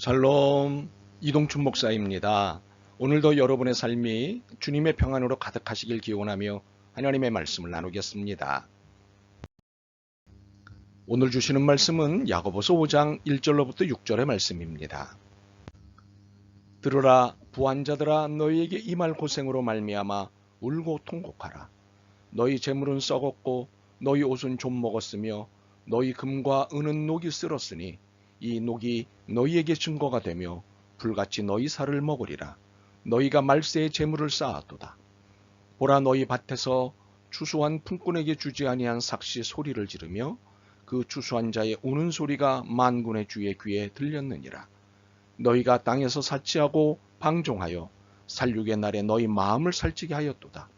샬롬, 이동춘 목사입니다. 오늘도 여러분의 삶이 주님의 평안으로 가득하시길 기원하며 하나님의 말씀을 나누겠습니다. 오늘 주시는 말씀은 야고보서 5장 1절로부터 6절의 말씀입니다. 들으라, 부한자들아, 너희에게 임할 고생으로 말미암아 울고 통곡하라. 너희 재물은 썩었고 너희 옷은 좀 먹었으며 너희 금과 은은 녹이 쓸었으니 이 녹이 너희에게 증거가 되며 불같이 너희 살을 먹으리라. 너희가 말세에 재물을 쌓았도다. 보라, 너희 밭에서 추수한 품꾼에게 주지 아니한 삭시 소리를 지르며 그 추수한 자의 우는 소리가 만군의 주의 귀에 들렸느니라. 너희가 땅에서 사치하고 방종하여 살육의 날에 너희 마음을 살찌게 하였도다.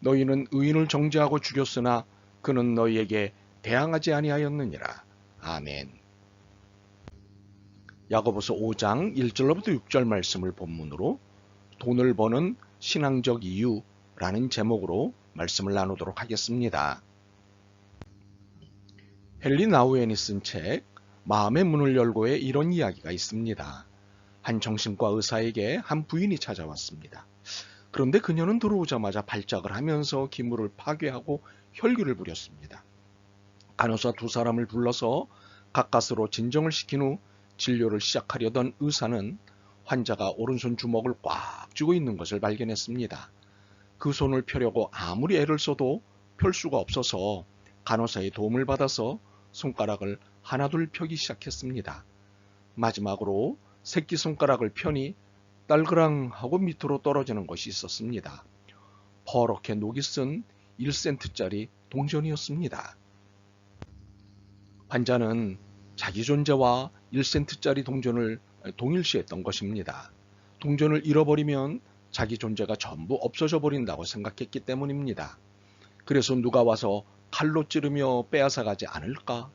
너희는 의인을 정죄하고 죽였으나 그는 너희에게 대항하지 아니하였느니라. 아멘. 야고보서 5장 1절로부터 6절 말씀을 본문으로 돈을 버는 신앙적 이유라는 제목으로 말씀을 나누도록 하겠습니다. 헨리 나우엔이 쓴 책 마음의 문을 열고에 이런 이야기가 있습니다. 한 정신과 의사에게 한 부인이 찾아왔습니다. 그런데 그녀는 들어오자마자 발작을 하면서 기물을 파괴하고 혈기를 부렸습니다. 간호사 두 사람을 불러서 가까스로 진정을 시킨 후 진료를 시작하려던 의사는 환자가 오른손 주먹을 꽉 쥐고 있는 것을 발견했습니다. 그 손을 펴려고 아무리 애를 써도 펼 수가 없어서 간호사의 도움을 받아서 손가락을 하나둘 펴기 시작했습니다. 마지막으로 새끼손가락을 펴니 딸그랑 하고 밑으로 떨어지는 것이 있었습니다. 퍼렇게 녹이 쓴 1센트짜리 동전이었습니다. 환자는 자기 존재와 1센트짜리 동전을 동일시했던 것입니다. 동전을 잃어버리면 자기 존재가 전부 없어져 버린다고 생각했기 때문입니다. 그래서 누가 와서 칼로 찌르며 빼앗아가지 않을까?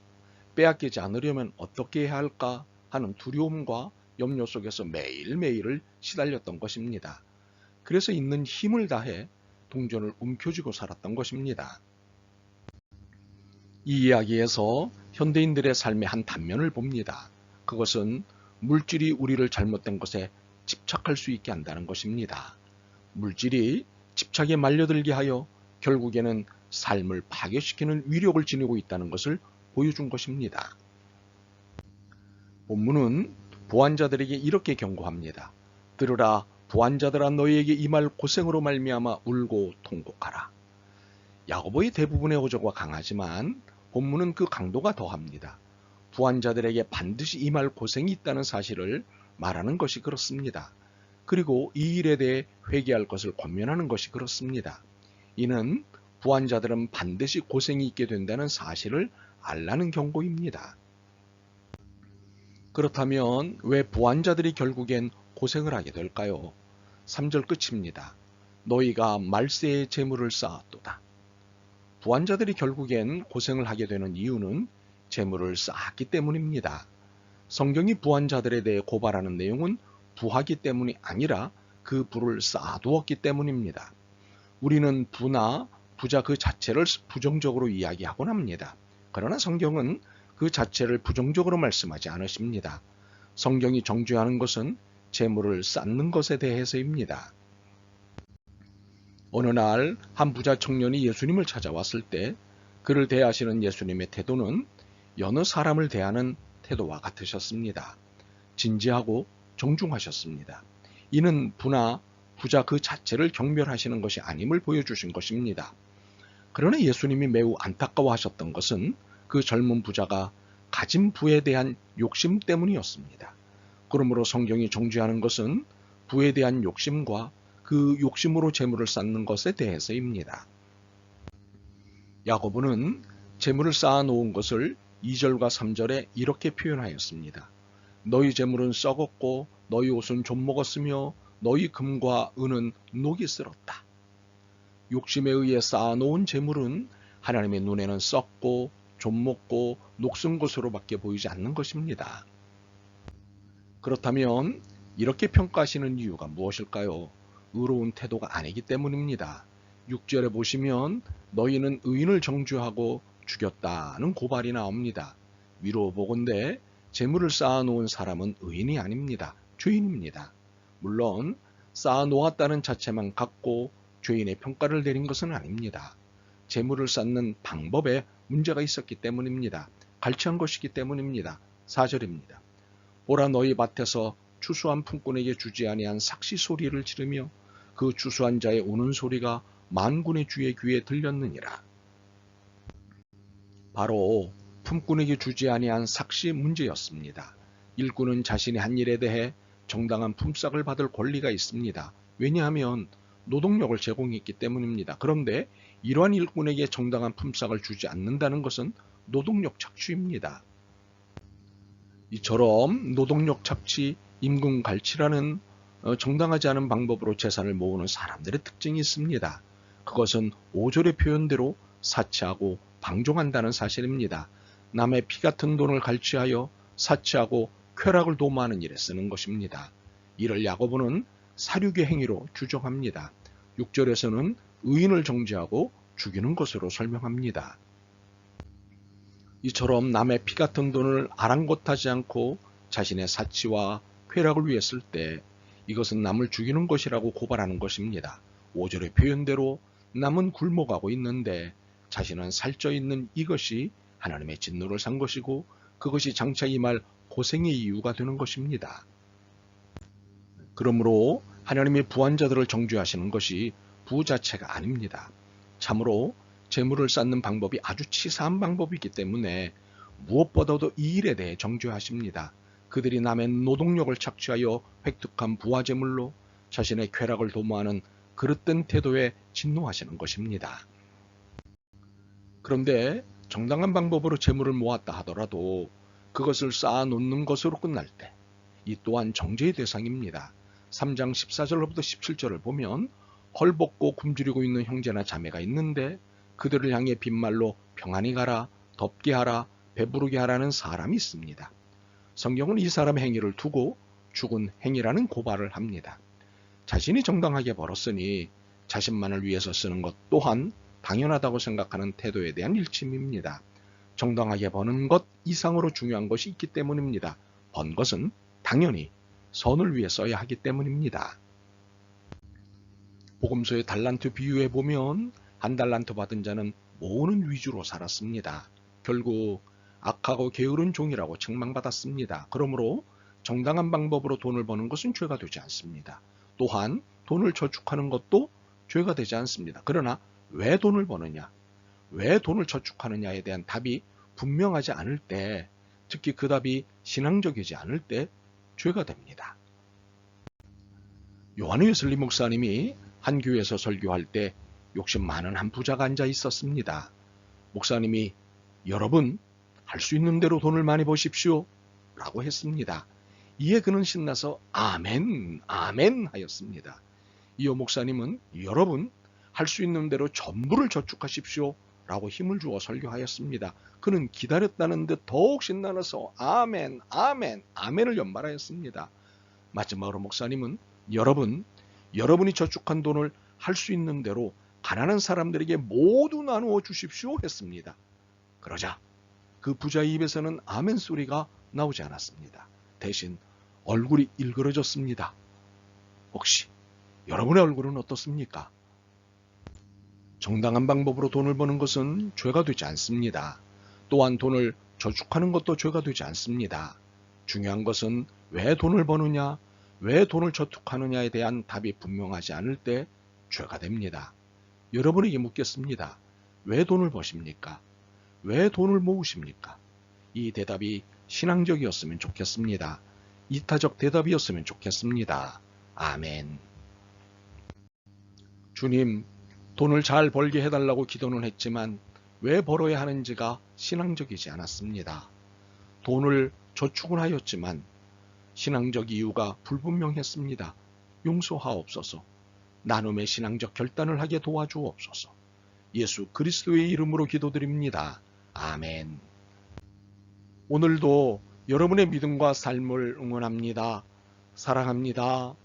빼앗기지 않으려면 어떻게 해야 할까? 하는 두려움과 염려 속에서 매일매일을 시달렸던 것입니다. 그래서 있는 힘을 다해 동전을 움켜쥐고 살았던 것입니다. 이 이야기에서 현대인들의 삶의 한 단면을 봅니다. 그것은 물질이 우리를 잘못된 것에 집착할 수 있게 한다는 것입니다. 물질이 집착에 말려들게 하여 결국에는 삶을 파괴시키는 위력을 지니고 있다는 것을 보여준 것입니다. 본문은 부한자들에게 이렇게 경고합니다. 들으라, 부한자들아, 너희에게 임할 고생으로 말미암아 울고 통곡하라. 야고보의 대부분의 어조가 강하지만 본문은 그 강도가 더합니다. 부한자들에게 반드시 임할 고생이 있다는 사실을 말하는 것이 그렇습니다. 그리고 이 일에 대해 회개할 것을 권면하는 것이 그렇습니다. 이는 부한자들은 반드시 고생이 있게 된다는 사실을 알라는 경고입니다. 그렇다면 왜 부한자들이 결국엔 고생을 하게 될까요? 3절 끝입니다. 너희가 말세에 재물을 쌓았도다. 부한자들이 결국엔 고생을 하게 되는 이유는 재물을 쌓았기 때문입니다. 성경이 부한자들에 대해 고발하는 내용은 부하기 때문이 아니라 그 부를 쌓아두었기 때문입니다. 우리는 부나 부자 그 자체를 부정적으로 이야기하곤 합니다. 그러나 성경은 그 자체를 부정적으로 말씀하지 않으십니다. 성경이 정죄하는 것은 재물을 쌓는 것에 대해서입니다. 어느 날 한 부자 청년이 예수님을 찾아왔을 때 그를 대하시는 예수님의 태도는 여느 사람을 대하는 태도와 같으셨습니다. 진지하고 정중하셨습니다. 이는 부나 부자 그 자체를 경멸하시는 것이 아님을 보여주신 것입니다. 그러나 예수님이 매우 안타까워하셨던 것은 그 젊은 부자가 가진 부에 대한 욕심 때문이었습니다. 그러므로 성경이 정죄하는 것은 부에 대한 욕심과 그 욕심으로 재물을 쌓는 것에 대해서입니다. 야고보는 재물을 쌓아놓은 것을 2절과 3절에 이렇게 표현하였습니다. 너희 재물은 썩었고 너희 옷은 좀 먹었으며 너희 금과 은은 녹이 쓸었다. 욕심에 의해 쌓아놓은 재물은 하나님의 눈에는 썩고 좀 먹고 녹슨 것으로밖에 보이지 않는 것입니다. 그렇다면 이렇게 평가하시는 이유가 무엇일까요? 의로운 태도가 아니기 때문입니다. 6절에 보시면 너희는 의인을 정죄하고 죽였다는 고발이 나옵니다. 위로 보건대 재물을 쌓아놓은 사람은 의인이 아닙니다. 죄인입니다. 물론 쌓아놓았다는 자체만 갖고 죄인의 평가를 내린 것은 아닙니다. 재물을 쌓는 방법에 문제가 있었기 때문입니다. 갈취한 것이기 때문입니다. 4절입니다. 보라 너희 밭에서 추수한 품꾼에게 주지 아니한 삭시 소리를 지르며 그 추수한 자의 우는 소리가 만군의 주의 귀에 들렸느니라. 바로 품꾼에게 주지 아니한 삭시 문제였습니다. 일꾼은 자신이 한 일에 대해 정당한 품삯을 받을 권리가 있습니다. 왜냐하면 노동력을 제공했기 때문입니다. 그런데 이러한 일꾼에게 정당한 품삯을 주지 않는다는 것은 노동력 착취입니다. 이처럼 노동력 착취, 임금 갈취라는 정당하지 않은 방법으로 재산을 모으는 사람들의 특징이 있습니다. 그것은 5절의 표현대로 사치하고 방종한다는 사실입니다. 남의 피 같은 돈을 갈취하여 사치하고 쾌락을 도모하는 일에 쓰는 것입니다. 이를 야고보는 사륙의 행위로 규정합니다. 6절에서는 의인을 정죄하고 죽이는 것으로 설명합니다. 이처럼 남의 피 같은 돈을 아랑곳하지 않고 자신의 사치와 쾌락을 위해 쓸 때 이것은 남을 죽이는 것이라고 고발하는 것입니다. 5절의 표현대로 남은 굶어가고 있는데 자신은 살쪄 있는 이것이 하나님의 진노를 산 것이고 그것이 장차 임할 고생의 이유가 되는 것입니다. 그러므로 하나님이 부한자들을 정죄하시는 것이 부 자체가 아닙니다. 참으로 재물을 쌓는 방법이 아주 치사한 방법이기 때문에 무엇보다도 이 일에 대해 정죄하십니다. 그들이 남의 노동력을 착취하여 획득한 부와 재물로 자신의 쾌락을 도모하는 그릇된 태도에 진노하시는 것입니다. 그런데 정당한 방법으로 재물을 모았다 하더라도 그것을 쌓아놓는 것으로 끝날 때 이 또한 정죄의 대상입니다. 3장 14절로부터 17절을 보면 헐벗고 굶주리고 있는 형제나 자매가 있는데 그들을 향해 빈말로 평안히 가라, 덥게 하라, 배부르게 하라는 사람이 있습니다. 성경은 이 사람의 행위를 두고 죽은 행위라는 고발을 합니다. 자신이 정당하게 벌었으니 자신만을 위해서 쓰는 것 또한 당연하다고 생각하는 태도에 대한 일침입니다. 정당하게 버는 것 이상으로 중요한 것이 있기 때문입니다. 번 것은 당연히 선을 위해 써야 하기 때문입니다. 복음서의 달란트 비유에 보면 한 달란트 받은 자는 모으는 위주로 살았습니다. 결국 악하고 게으른 종이라고 책망받았습니다. 그러므로 정당한 방법으로 돈을 버는 것은 죄가 되지 않습니다. 또한 돈을 저축하는 것도 죄가 되지 않습니다. 그러나 왜 돈을 버느냐, 왜 돈을 저축하느냐에 대한 답이 분명하지 않을 때, 특히 그 답이 신앙적이지 않을 때 죄가 됩니다. 요한 웨슬리 목사님이 한 교회에서 설교할 때 욕심 많은 한 부자가 앉아 있었습니다. 목사님이 여러분 할 수 있는 대로 돈을 많이 버십시오 라고 했습니다. 이에 그는 신나서 아멘 아멘 하였습니다. 이어 목사님은 여러분 할 수 있는 대로 전부를 저축하십시오 라고 힘을 주어 설교하였습니다. 그는 기다렸다는 듯 더욱 신나서 아멘 아멘 아멘을 연말하였습니다. 마지막으로 목사님은 여러분이 저축한 돈을 할 수 있는 대로 가난한 사람들에게 모두 나누어 주십시오 했습니다. 그러자 그 부자의 입에서는 아멘 소리가 나오지 않았습니다. 대신 얼굴이 일그러졌습니다. 혹시 여러분의 얼굴은 어떻습니까? 정당한 방법으로 돈을 버는 것은 죄가 되지 않습니다. 또한 돈을 저축하는 것도 죄가 되지 않습니다. 중요한 것은 왜 돈을 버느냐, 왜 돈을 저축하느냐에 대한 답이 분명하지 않을 때 죄가 됩니다. 여러분에게 묻겠습니다. 왜 돈을 버십니까? 왜 돈을 모으십니까? 이 대답이 신앙적이었으면 좋겠습니다. 이타적 대답이었으면 좋겠습니다. 아멘. 주님, 돈을 잘 벌게 해달라고 기도는 했지만 왜 벌어야 하는지가 신앙적이지 않았습니다. 돈을 저축은 하였지만 신앙적 이유가 불분명했습니다. 용서하옵소서. 나눔의 신앙적 결단을 하게 도와주옵소서. 예수 그리스도의 이름으로 기도드립니다. 아멘. 오늘도 여러분의 믿음과 삶을 응원합니다. 사랑합니다.